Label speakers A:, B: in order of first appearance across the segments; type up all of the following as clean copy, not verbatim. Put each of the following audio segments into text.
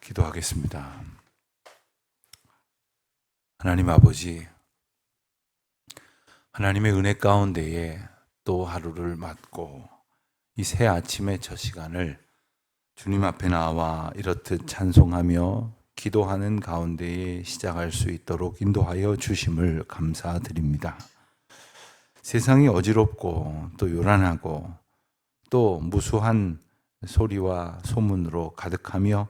A: 기도하겠습니다. 하나님 아버지, 하나님의 은혜 가운데에 또 하루를 맞고 이 새 아침의 첫 시간을 주님 앞에 나와 이렇듯 찬송하며 기도하는 가운데에 시작할 수 있도록 인도하여 주심을 감사드립니다. 세상이 어지럽고 또 요란하고 또 무수한 소리와 소문으로 가득하며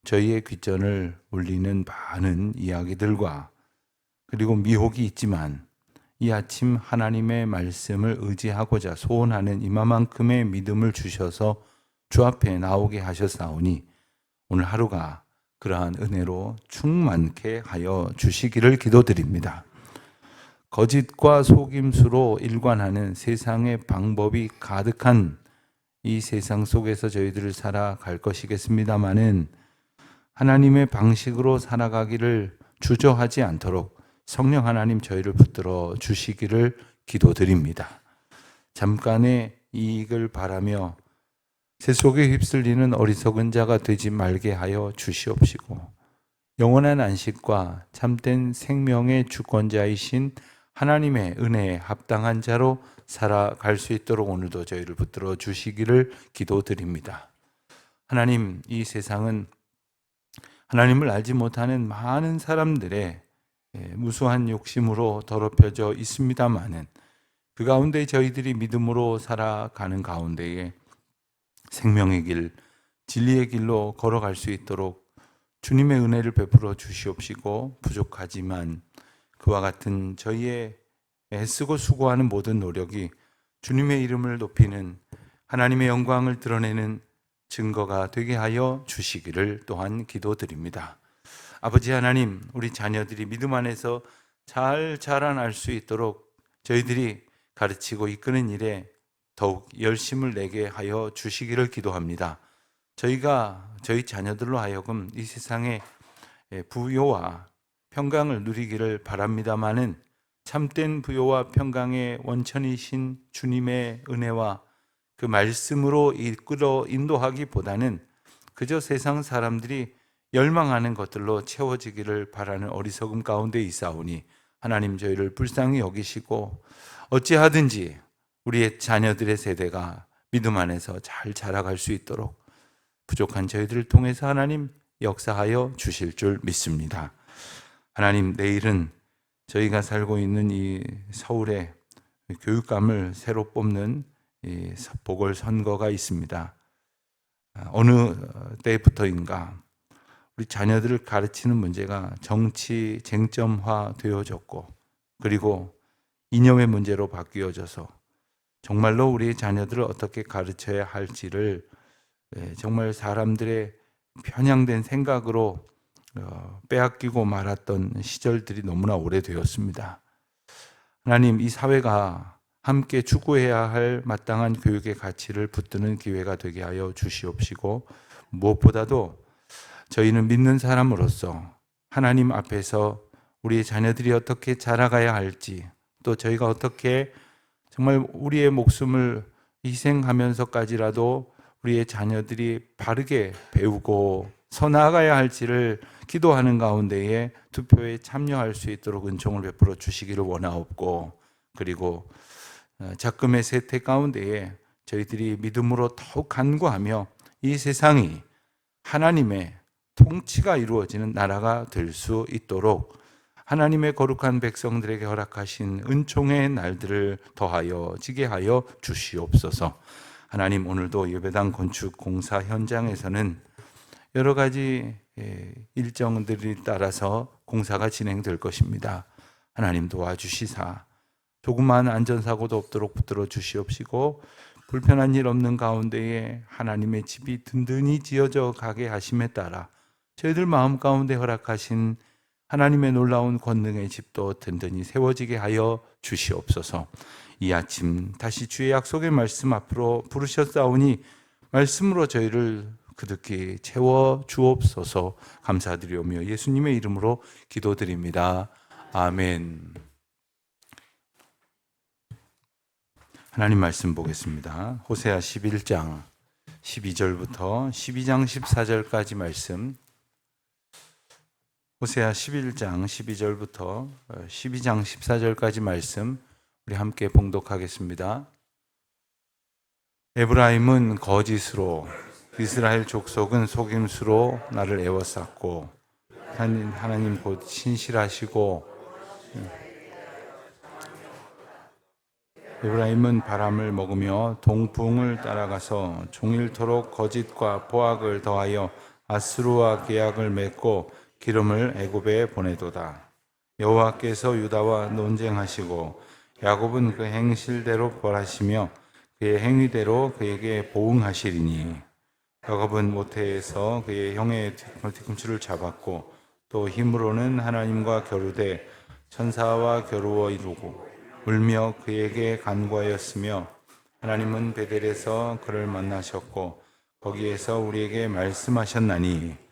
A: 저희의 귓전을 울리는 많은 이야기들과 그리고 미혹이 있지만 이 아침 하나님의 말씀을 의지하고자 소원하는 이마만큼의 믿음을 주셔서 주 앞에 나오게 하셨사오니 오늘 하루가 그러한 은혜로 충만케 하여 주시기를 기도드립니다. 거짓과 속임수로 일관하는 세상의 방법이 가득한 이 세상 속에서 저희들을 살아갈 것이겠습니다마는 하나님의 방식으로 살아가기를 주저하지 않도록 성령 하나님 저희를 붙들어 주시기를 기도드립니다. 잠깐의 이익을 바라며 세속에 휩쓸리는 어리석은 자가 되지 말게 하여 주시옵시고 영원한 안식과 참된 생명의 주권자이신 하나님의 은혜에 합당한 자로 살아갈 수 있도록 오늘도 저희를 붙들어 주시기를 기도드립니다. 하나님, 이 세상은 하나님을 알지 못하는 많은 사람들의 무수한 욕심으로 더럽혀져 있습니다마는 그 가운데 저희들이 믿음으로 살아가는 가운데에 생명의 길, 진리의 길로 걸어갈 수 있도록 주님의 은혜를 베풀어 주시옵시고 부족하지만 그와 같은 저희의 애쓰고 수고하는 모든 노력이 주님의 이름을 높이는 하나님의 영광을 드러내는 증거가 되게 하여 주시기를 또한 기도드립니다. 아버지 하나님, 우리 자녀들이 믿음 안에서 잘 자라날 수 있도록 저희들이 가르치고 이끄는 일에 더욱 열심을 내게 하여 주시기를 기도합니다. 저희가 저희 자녀들로 하여금 이 세상의 부요와 평강을 누리기를 바랍니다마는 참된 부요와 평강의 원천이신 주님의 은혜와 그 말씀으로 이끌어 인도하기보다는 그저 세상 사람들이 열망하는 것들로 채워지기를 바라는 어리석음 가운데 있사오니 하나님 저희를 불쌍히 여기시고 어찌하든지 우리의 자녀들의 세대가 믿음 안에서 잘 자라갈 수 있도록 부족한 저희들을 통해서 하나님 역사하여 주실 줄 믿습니다. 하나님, 내일은 저희가 살고 있는 이 서울의 교육감을 새로 뽑는 이 보궐선거가 있습니다. 어느 때부터인가 우리 자녀들을 가르치는 문제가 정치 쟁점화 되어졌고 그리고 이념의 문제로 바뀌어져서 정말로 우리 자녀들을 어떻게 가르쳐야 할지를 정말 사람들의 편향된 생각으로 빼앗기고 말았던 시절들이 너무나 오래되었습니다. 하나님, 이 사회가 함께 추구해야 할 마땅한 교육의 가치를 붙드는 기회가 되게 하여 주시옵시고 무엇보다도 저희는 믿는 사람으로서 하나님 앞에서 우리의 자녀들이 어떻게 자라가야 할지 또 저희가 어떻게 정말 우리의 목숨을 희생하면서까지라도 우리의 자녀들이 바르게 배우고 서나아가야 할지를 기도하는 가운데에 투표에 참여할 수 있도록 은총을 베풀어 주시기를 원하옵고 그리고 작금의 세태 가운데에 저희들이 믿음으로 더욱 간구하며 이 세상이 하나님의 통치가 이루어지는 나라가 될 수 있도록 하나님의 거룩한 백성들에게 허락하신 은총의 날들을 더하여 지게 하여 주시옵소서. 하나님, 오늘도 예배당 건축 공사 현장에서는 여러 가지 일정들이 따라서 공사가 진행될 것입니다. 하나님 도와주시사 조그마한 안전사고도 없도록 붙들어 주시옵시고 불편한 일 없는 가운데에 하나님의 집이 든든히 지어져 가게 하심에 따라 저희들 마음 가운데 허락하신 하나님의 놀라운 권능의 집도 든든히 세워지게 하여 주시옵소서. 이 아침 다시 주의 약속의 말씀 앞으로 부르셨사오니 말씀으로 저희를 그득히 채워 주옵소서. 감사드리오며 예수님의 이름으로 기도드립니다. 아멘. 하나님 말씀 보겠습니다. 호세아 11장 12절부터 12장 14절까지 말씀 호세아 11장 12절부터 12장 14절까지 말씀 우리 함께 봉독하겠습니다. 에브라임은 거짓으로, 이스라엘 족속은 속임수로 나를 애워쌌고, 하나님 곧 신실하시고, 에브라임은 바람을 먹으며 동풍을 따라가서 종일토록 거짓과 보악을 더하여 아수르와 계약을 맺고 기름을 애굽에 보내도다. 여호와께서 유다와 논쟁하시고 야곱은 그 행실대로 벌하시며 그의 행위대로 그에게 보응하시리니, 야곱은 모태에서 그의 형의 뒤꿈치를 잡았고 또 힘으로는 하나님과 겨루되 천사와 겨루어 이루고 울며 그에게 간구하였으며, 하나님은 베델에서 그를 만나셨고 거기에서 우리에게 말씀하셨나니,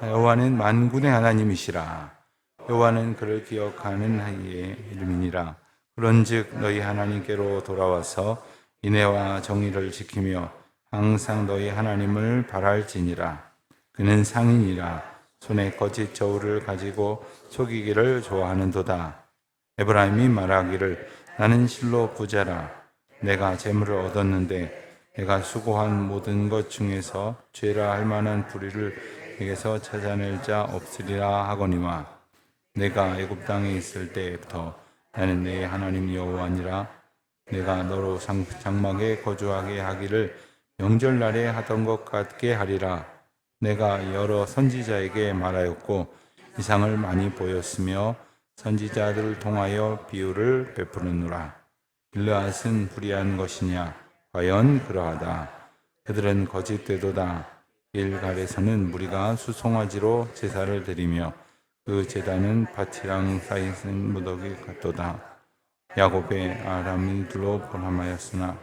A: 여호와는 만군의 하나님이시라. 여호와는 그를 기억하는 이의 이름이니라. 그런즉 너희 하나님께로 돌아와서 인애와 정의를 지키며 항상 너희 하나님을 바랄지니라. 그는 상인이라. 손에 거짓 저울을 가지고 속이기를 좋아하는도다. 에브라임이 말하기를 나는 실로 부자라. 내가 재물을 얻었는데 내가 수고한 모든 것 중에서 죄라 할 만한 불의를 에게서 찾아낼 자 없으리라 하거니와, 내가 애굽 땅에 있을 때부터 나는 내 하나님 여호와니라. 내가 너로 장막에 거주하게 하기를 명절날에 하던 것 같게 하리라. 내가 여러 선지자에게 말하였고 이상을 많이 보였으며 선지자들을 통하여 비유를 베푸느니라. 길르앗은 불의한 것이냐? 과연 그러하다. 그들은 거짓되도다. 길갈에서는 무리가 수송아지로 제사를 드리며 그 제단은 밭이랑 사이에 있는 무더기 같도다. 야곱의 아람들로 포함하였으나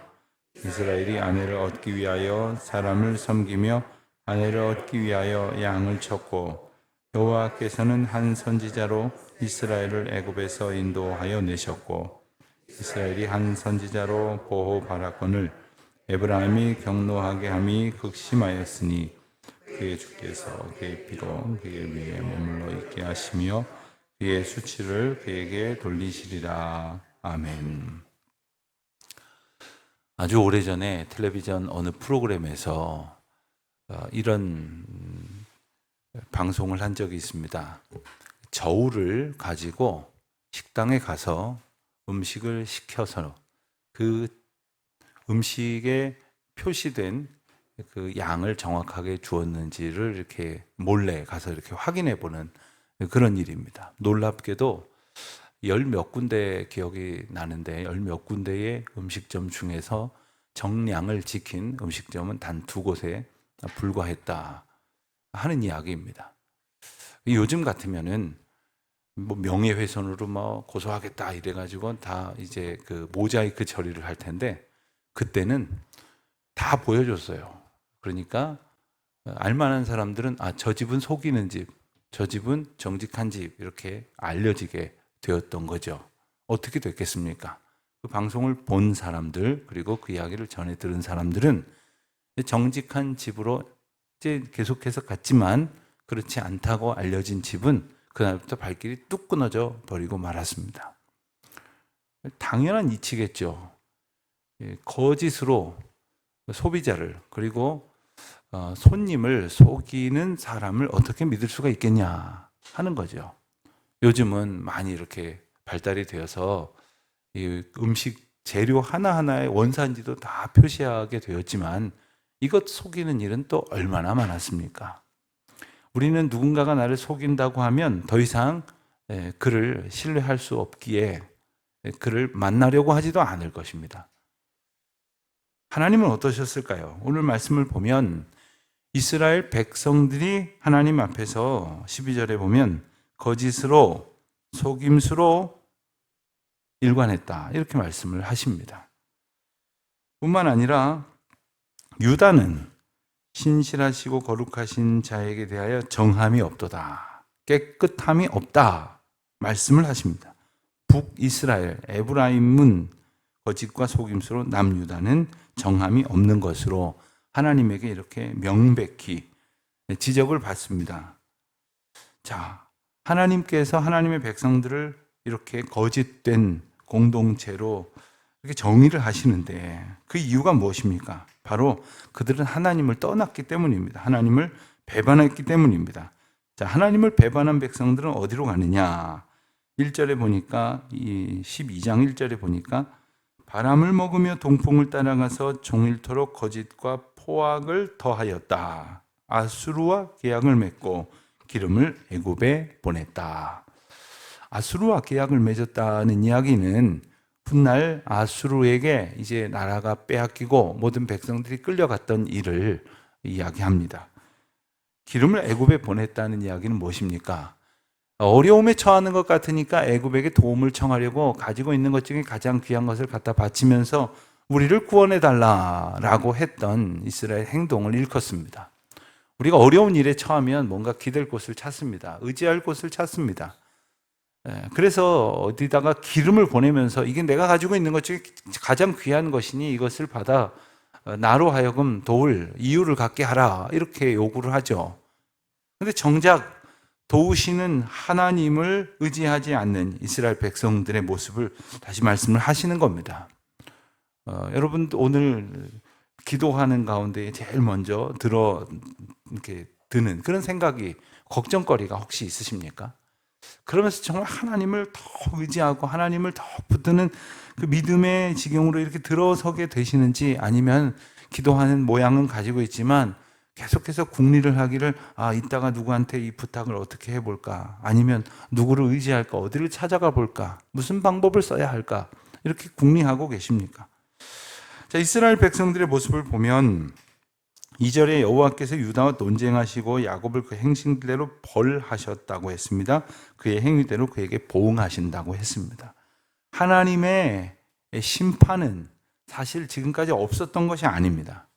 A: 이스라엘이 아내를 얻기 위하여 사람을 섬기며 아내를 얻기 위하여 양을 쳤고, 여호와께서는 한 선지자로 이스라엘을 애굽에서 인도하여 내셨고, 이스라엘이 한 선지자로 보호 바라건을 에브라임이 경노하게 함이 극심하였으니, 그의 주께서 그의 피로 그의 위에 머물러 있게 하시며 그의 수치를 그에게 돌리시리라. 아멘. 아주 오래전에 텔레비전 어느 프로그램에서 이런 방송을 한 적이 있습니다. 저울을 가지고 식당에 가서 음식을 시켜서 그 음식에 표시된 그 양을 정확하게 주었는지를 이렇게 몰래 가서 이렇게 확인해 보는 그런 일입니다. 놀랍게도 열 몇 군데 기억이 나는데, 열 몇 군데의 음식점 중에서 정량을 지킨 음식점은 단 2곳에 불과했다 하는 이야기입니다. 요즘 같으면은 뭐 명예훼손으로 뭐 고소하겠다 이래가지고 다 이제 그 모자이크 처리를 할 텐데, 그때는 다 보여줬어요. 그러니까 알만한 사람들은 저 집은 속이는 집, 저 집은 정직한 집, 이렇게 알려지게 되었던 거죠. 어떻게 됐겠습니까? 그 방송을 본 사람들, 그리고 그 이야기를 전해 들은 사람들은 정직한 집으로 이제 계속해서 갔지만 그렇지 않다고 알려진 집은 그날부터 발길이 뚝 끊어져 버리고 말았습니다. 당연한 이치겠죠. 거짓으로 소비자를, 그리고 손님을 속이는 사람을 어떻게 믿을 수가 있겠냐 하는 거죠. 요즘은 많이 이렇게 발달이 되어서 이 음식 재료 하나하나의 원산지도 다 표시하게 되었지만, 이것 속이는 일은 또 얼마나 많았습니까? 우리는 누군가가 나를 속인다고 하면 더 이상 그를 신뢰할 수 없기에 그를 만나려고 하지도 않을 것입니다. 하나님은 어떠셨을까요? 오늘 말씀을 보면 이스라엘 백성들이 하나님 앞에서 12절에 보면 거짓으로, 속임수로 일관했다, 이렇게 말씀을 하십니다. 뿐만 아니라 유다는 신실하시고 거룩하신 자에게 대하여 정함이 없도다, 깨끗함이 없다 말씀을 하십니다. 북이스라엘, 에브라임은 거짓과 속임수로, 남유다는 정함이 없는 것으로 하나님에게 이렇게 명백히 지적을 받습니다. 자, 하나님께서 하나님의 백성들을 이렇게 거짓된 공동체로 이렇게 정의를 하시는데 그 이유가 무엇입니까? 바로 그들은 하나님을 떠났기 때문입니다. 하나님을 배반했기 때문입니다. 자, 하나님을 배반한 백성들은 어디로 가느냐? 1절에 보니까, 이 12장 1절에 보니까 바람을 먹으며 동풍을 따라가서 종일토록 거짓과 포악을 더하였다. 아수르와 계약을 맺고 기름을 애굽에 보냈다. 아수르와 계약을 맺었다는 이야기는 훗날 아수르에게 이제 나라가 빼앗기고 모든 백성들이 끌려갔던 일을 이야기합니다. 기름을 애굽에 보냈다는 이야기는 무엇입니까? 어려움에 처하는 것 같으니까 애굽에게 도움을 청하려고 가지고 있는 것 중에 가장 귀한 것을 갖다 바치면서 우리를 구원해 달라라고 했던 이스라엘 행동을 일컫습니다. 우리가 어려운 일에 처하면 뭔가 기댈 곳을 찾습니다. 의지할 곳을 찾습니다. 그래서 어디다가 기름을 보내면서 이게 내가 가지고 있는 것 중에 가장 귀한 것이니 이것을 받아 나로 하여금 도울 이유를 갖게 하라, 이렇게 요구를 하죠. 그런데 정작 도우시는 하나님을 의지하지 않는 이스라엘 백성들의 모습을 다시 말씀을 하시는 겁니다. 여러분, 오늘 기도하는 가운데 제일 먼저 이렇게 드는 그런 생각이, 걱정거리가 혹시 있으십니까? 그러면서 정말 하나님을 더 의지하고 하나님을 더 붙드는 그 믿음의 지경으로 이렇게 들어서게 되시는지, 아니면 기도하는 모양은 가지고 있지만 계속해서 궁리를 하기를, 이따가 누구한테 이 부탁을 어떻게 해볼까, 아니면 누구를 의지할까, 어디를 찾아가 볼까, 무슨 방법을 써야 할까, 이렇게 궁리하고 계십니까? 자, 이스라엘 백성들의 모습을 보면 2절에 여호와께서 유다와 논쟁하시고 야곱을 그 행실대로 벌하셨다고 했습니다. 그의 행위대로 그에게 보응하신다고 했습니다. 하나님의 심판은 사실 지금까지 없었던 것이 아닙니다.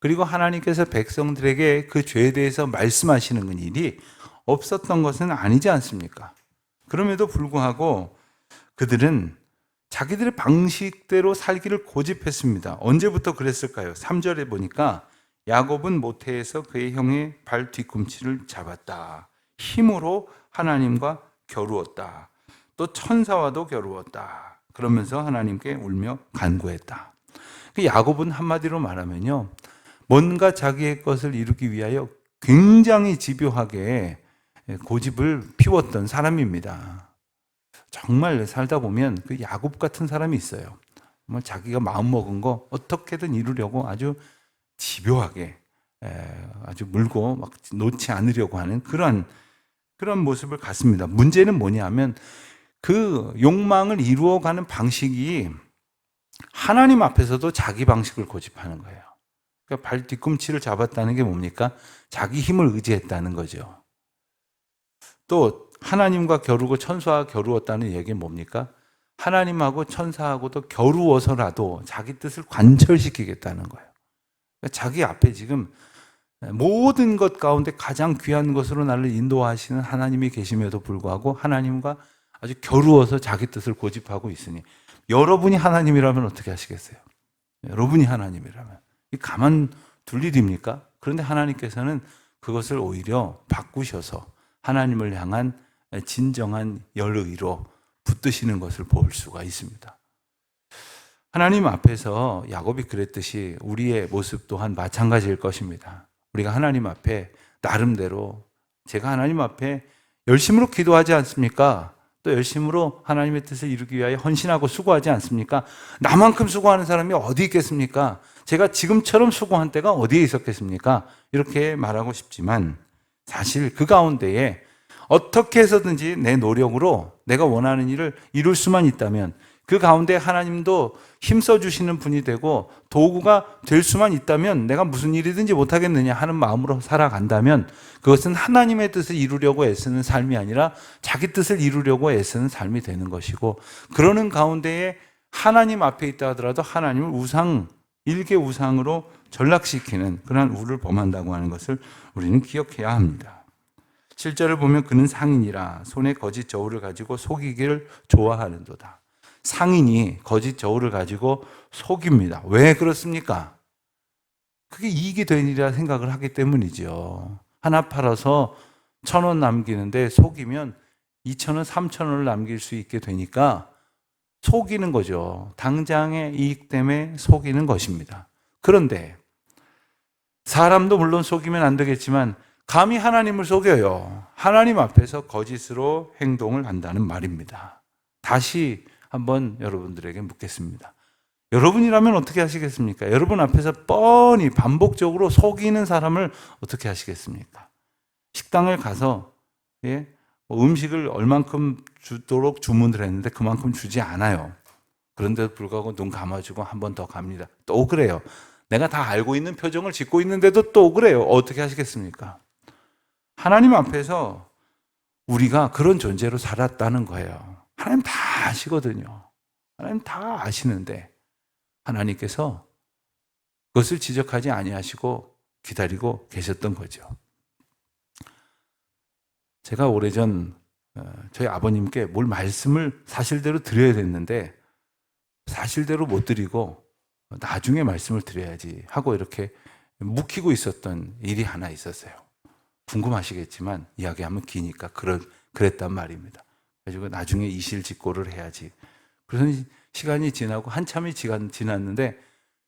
A: 그리고 하나님께서 백성들에게 그 죄에 대해서 말씀하시는 일이 없었던 것은 아니지 않습니까? 그럼에도 불구하고 그들은 자기들의 방식대로 살기를 고집했습니다. 언제부터 그랬을까요? 3절에 보니까 야곱은 모태에서 그의 형의 발 뒤꿈치를 잡았다. 힘으로 하나님과 겨루었다. 또 천사와도 겨루었다. 그러면서 하나님께 울며 간구했다. 야곱은 한마디로 말하면요, 뭔가 자기의 것을 이루기 위하여 굉장히 집요하게 고집을 피웠던 사람입니다. 정말 살다 보면 그 야곱 같은 사람이 있어요. 정말 자기가 마음먹은 거 어떻게든 이루려고 아주 집요하게, 아주 물고 막 놓지 않으려고 하는 그런 모습을 갖습니다. 문제는 뭐냐면 그 욕망을 이루어가는 방식이 하나님 앞에서도 자기 방식을 고집하는 거예요. 그러니까 발 뒤꿈치를 잡았다는 게 뭡니까? 자기 힘을 의지했다는 거죠. 또 하나님과 겨루고 천사와 겨루었다는 얘기는 뭡니까? 하나님하고 천사하고도 겨루어서라도 자기 뜻을 관철시키겠다는 거예요. 그러니까 자기 앞에 지금 모든 것 가운데 가장 귀한 것으로 나를 인도하시는 하나님이 계심에도 불구하고 하나님과 아주 겨루어서 자기 뜻을 고집하고 있으니, 여러분이 하나님이라면 어떻게 하시겠어요? 여러분이 하나님이라면 가만 둘 일입니까? 그런데 하나님께서는 그것을 오히려 바꾸셔서 하나님을 향한 진정한 열의로 붙드시는 것을 볼 수가 있습니다. 하나님 앞에서 야곱이 그랬듯이 우리의 모습 또한 마찬가지일 것입니다. 우리가 하나님 앞에 나름대로, 제가 하나님 앞에 열심으로 기도하지 않습니까? 또 열심으로 하나님의 뜻을 이루기 위하여 헌신하고 수고하지 않습니까? 나만큼 수고하는 사람이 어디 있겠습니까? 제가 지금처럼 수고한 때가 어디에 있었겠습니까? 이렇게 말하고 싶지만 사실 그 가운데에 어떻게 해서든지 내 노력으로 내가 원하는 일을 이룰 수만 있다면, 그 가운데 하나님도 힘써 주시는 분이 되고 도구가 될 수만 있다면 내가 무슨 일이든지 못하겠느냐 하는 마음으로 살아간다면, 그것은 하나님의 뜻을 이루려고 애쓰는 삶이 아니라 자기 뜻을 이루려고 애쓰는 삶이 되는 것이고, 그러는 가운데에 하나님 앞에 있다 하더라도 하나님을 일개 우상으로 전락시키는 그러한 우를 범한다고 하는 것을 우리는 기억해야 합니다. 7절을 보면 그는 상인이라 손에 거짓 저울을 가지고 속이기를 좋아하는도다. 상인이 거짓 저울을 가지고 속입니다. 왜 그렇습니까? 그게 이익이 되리라 생각을 하기 때문이죠. 하나 팔아서 1,000원 남기는데 속이면 2,000원, 3,000원을 남길 수 있게 되니까 속이는 거죠. 당장의 이익 때문에 속이는 것입니다. 그런데 사람도 물론 속이면 안 되겠지만 감히 하나님을 속여요. 하나님 앞에서 거짓으로 행동을 한다는 말입니다. 다시 한번 여러분들에게 묻겠습니다. 여러분이라면 어떻게 하시겠습니까? 여러분 앞에서 뻔히 반복적으로 속이는 사람을 어떻게 하시겠습니까? 식당을 가서 음식을 얼만큼 주도록 주문을 했는데 그만큼 주지 않아요. 그런데도 불구하고 눈 감아주고 한 번 더 갑니다. 또 그래요. 내가 다 알고 있는 표정을 짓고 있는데도 또 그래요. 어떻게 하시겠습니까? 하나님 앞에서 우리가 그런 존재로 살았다는 거예요. 하나님 다 아시거든요. 하나님 다 아시는데 하나님께서 그것을 지적하지 아니하시고 기다리고 계셨던 거죠. 제가 오래전 저희 아버님께 뭘 말씀을 사실대로 드려야 됐는데 사실대로 못 드리고 나중에 말씀을 드려야지 하고 이렇게 묵히고 있었던 일이 하나 있었어요. 궁금하시겠지만 이야기하면 기니까 그랬단 말입니다. 그래서 나중에 이실직고를 해야지. 그래서 시간이 지나고 한참이 지났는데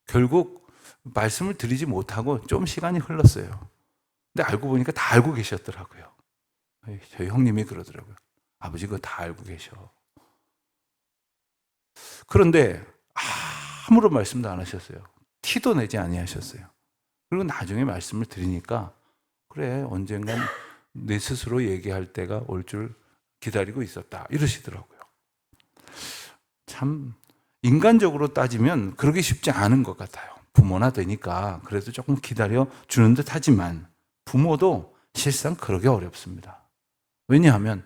A: 결국 말씀을 드리지 못하고 좀 시간이 흘렀어요. 근데 알고 보니까 다 알고 계셨더라고요. 저희 형님이 그러더라고요. 아버지 그거 다 알고 계셔. 그런데 아무런 말씀도 안 하셨어요. 티도 내지 아니하셨어요. 그리고 나중에 말씀을 드리니까 그래 언젠간 내 스스로 얘기할 때가 올 줄 기다리고 있었다 이러시더라고요. 참 인간적으로 따지면 그러기 쉽지 않은 것 같아요. 부모나 되니까 그래도 조금 기다려 주는 듯 하지만 부모도 실상 그러기 어렵습니다. 왜냐하면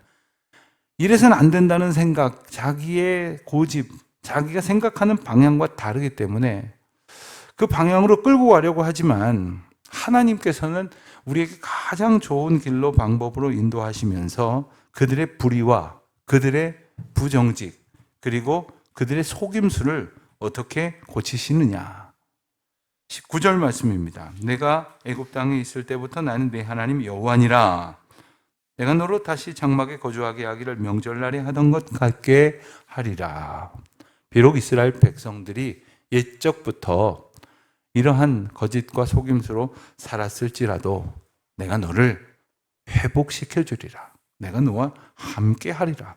A: 이래서는 안 된다는 생각, 자기의 고집, 자기가 생각하는 방향과 다르기 때문에 그 방향으로 끌고 가려고 하지만 하나님께서는 우리에게 가장 좋은 길로 방법으로 인도하시면서 그들의 불의와 그들의 부정직 그리고 그들의 속임수를 어떻게 고치시느냐. 19절 말씀입니다. 내가 애굽 땅에 있을 때부터 나는 내 하나님 여호와니라. 내가 너로 다시 장막에 거주하게 하기를 명절날에 하던 것 같게 하리라. 비록 이스라엘 백성들이 옛적부터 이러한 거짓과 속임수로 살았을지라도 내가 너를 회복시켜 주리라. 내가 너와 함께 하리라.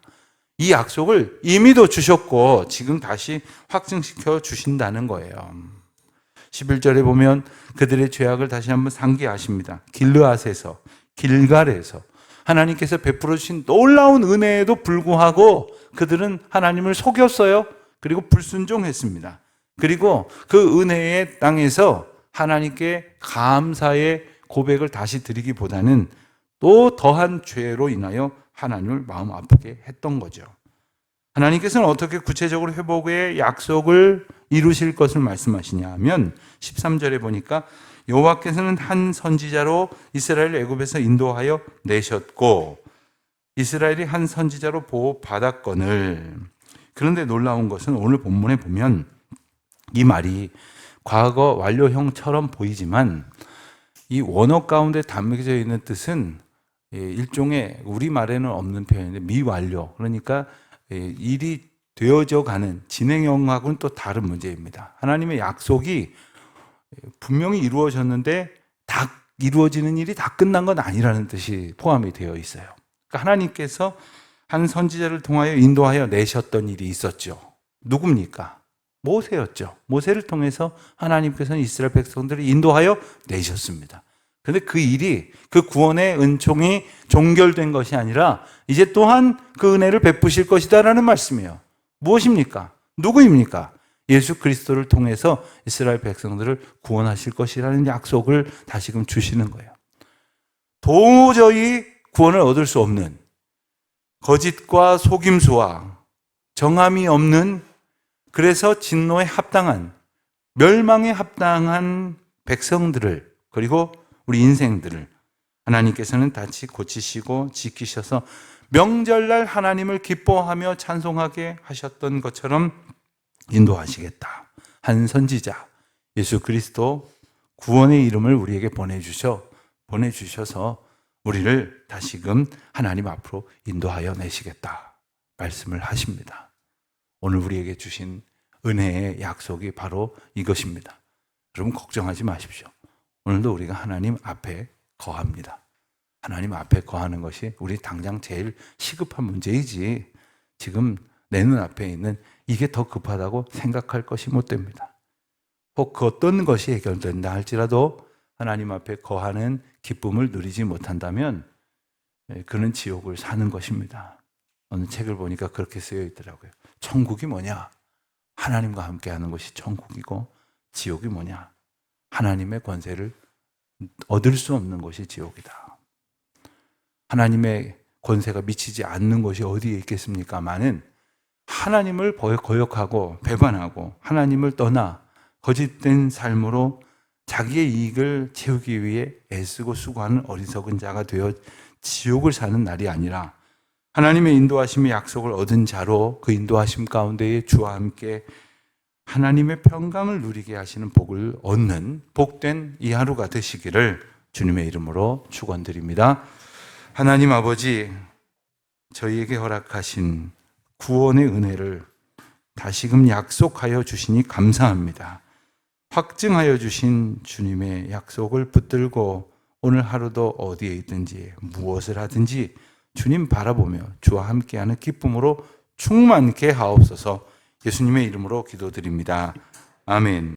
A: 이 약속을 이미도 주셨고 지금 다시 확증시켜 주신다는 거예요. 11절에 보면 그들의 죄악을 다시 한번 상기하십니다. 길르앗에서 길갈에서 하나님께서 베풀어 주신 놀라운 은혜에도 불구하고 그들은 하나님을 속였어요. 그리고 불순종했습니다. 그리고 그 은혜의 땅에서 하나님께 감사의 고백을 다시 드리기보다는 또 더한 죄로 인하여 하나님을 마음 아프게 했던 거죠. 하나님께서는 어떻게 구체적으로 회복의 약속을 이루실 것을 말씀하시냐 하면 13절에 보니까 여호와께서는 한 선지자로 이스라엘을 애굽에서 인도하여 내셨고 이스라엘이 한 선지자로 보호받았거늘. 그런데 놀라운 것은 오늘 본문에 보면 이 말이 과거 완료형처럼 보이지만 이 원어 가운데 담겨져 있는 뜻은 일종의 우리말에는 없는 표현인데 미완료, 그러니까 일이 되어져 가는 진행형하고는 또 다른 문제입니다. 하나님의 약속이 분명히 이루어졌는데 다 이루어지는 일이 다 끝난 건 아니라는 뜻이 포함이 되어 있어요. 그러니까 하나님께서 한 선지자를 통하여 인도하여 내셨던 일이 있었죠. 누굽니까? 모세였죠. 모세를 통해서 하나님께서는 이스라엘 백성들을 인도하여 내셨습니다. 그런데 그 일이, 그 구원의 은총이 종결된 것이 아니라 이제 또한 그 은혜를 베푸실 것이다라는 말씀이에요. 무엇입니까? 누구입니까? 예수 그리스도를 통해서 이스라엘 백성들을 구원하실 것이라는 약속을 다시금 주시는 거예요. 도저히 구원을 얻을 수 없는 거짓과 속임수와 정함이 없는, 그래서 진노에 합당한, 멸망에 합당한 백성들을, 그리고 우리 인생들을 하나님께서는 다시 고치시고 지키셔서 명절날 하나님을 기뻐하며 찬송하게 하셨던 것처럼 인도하시겠다. 한 선지자 예수 그리스도 구원의 이름을 우리에게 보내주셔서 우리를 다시금 하나님 앞으로 인도하여 내시겠다 말씀을 하십니다. 오늘 우리에게 주신 은혜의 약속이 바로 이것입니다. 여러분 걱정하지 마십시오. 오늘도 우리가 하나님 앞에 거합니다. 하나님 앞에 거하는 것이 우리 당장 제일 시급한 문제이지 지금 내 눈앞에 있는 이게 더 급하다고 생각할 것이 못 됩니다. 혹 그 어떤 것이 해결된다 할지라도 하나님 앞에 거하는 기쁨을 누리지 못한다면 그는 지옥을 사는 것입니다. 어느 책을 보니까 그렇게 쓰여 있더라고요. 천국이 뭐냐? 하나님과 함께하는 것이 천국이고 지옥이 뭐냐? 하나님의 권세를 얻을 수 없는 것이 지옥이다. 하나님의 권세가 미치지 않는 것이 어디에 있겠습니까마는 하나님을 거역하고 배반하고 하나님을 떠나 거짓된 삶으로 자기의 이익을 채우기 위해 애쓰고 수고하는 어리석은 자가 되어 지옥을 사는 날이 아니라 하나님의 인도하심의 약속을 얻은 자로 그 인도하심 가운데에 주와 함께 하나님의 평강을 누리게 하시는 복을 얻는 복된 이 하루가 되시기를 주님의 이름으로 축원드립니다. 하나님 아버지, 저희에게 허락하신 구원의 은혜를 다시금 약속하여 주시니 감사합니다. 확증하여 주신 주님의 약속을 붙들고 오늘 하루도 어디에 있든지 무엇을 하든지 주님 바라보며 주와 함께하는 기쁨으로 충만케 하옵소서. 예수님의 이름으로 기도드립니다. 아멘.